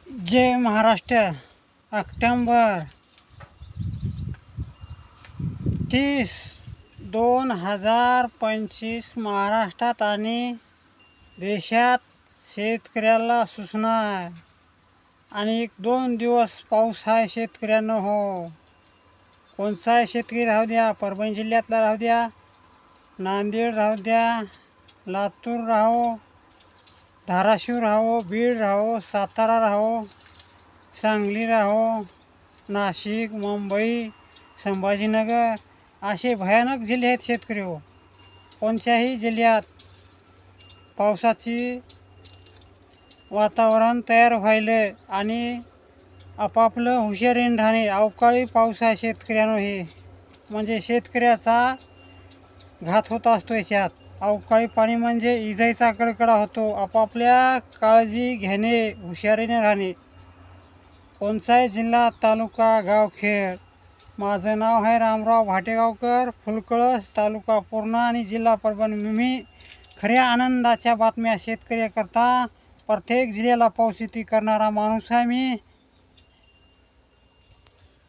जय Maharashtra. October 30, 2025 महाराष्ट्रात आणि देशात शेतकऱ्याला सूचना आहे. आणि 2 दिवस पाऊस आहे शेतकऱ्यांना. हो, कोणताही शेतकरी राहू द्या, परभणी जिल्ह्यातला राहू द्या, नांदेड राहू द्या, लातूर राहो, धाराशिव राहो, बीड राहो, सातारा राहो, सांगली राहो, नाशिक, मुंबई, संभाजीनगर असे भयानक जिल्हे आहेत शेतकरी. हो, कोणत्याही जिल्ह्यात पावसाची वातावरण तयार व्हायले आणि आपापलं हुशारीने राहणे. अवकाळी पाऊस आहे शेतकऱ्यांनो. हे म्हणजे शेतकऱ्याचा घात होत असतो. याच्यात अवकाळी पाणी म्हणजे इजाईचा कडकडा होतो. आपापल्या काळजी घेणे, हुशारीने राहणे. कोणताही जिल्हा, तालुका, गावखेड. माझं नाव आहे रामराव भाटेगावकर, फुलकळस, तालुका पूर्णा आणि जिल्हा परभणी. मी खऱ्या आनंदाच्या बातम्या शेतकऱ्याकरता प्रत्येक जिल्ह्याला पाऊस करणारा माणूस आहे. मी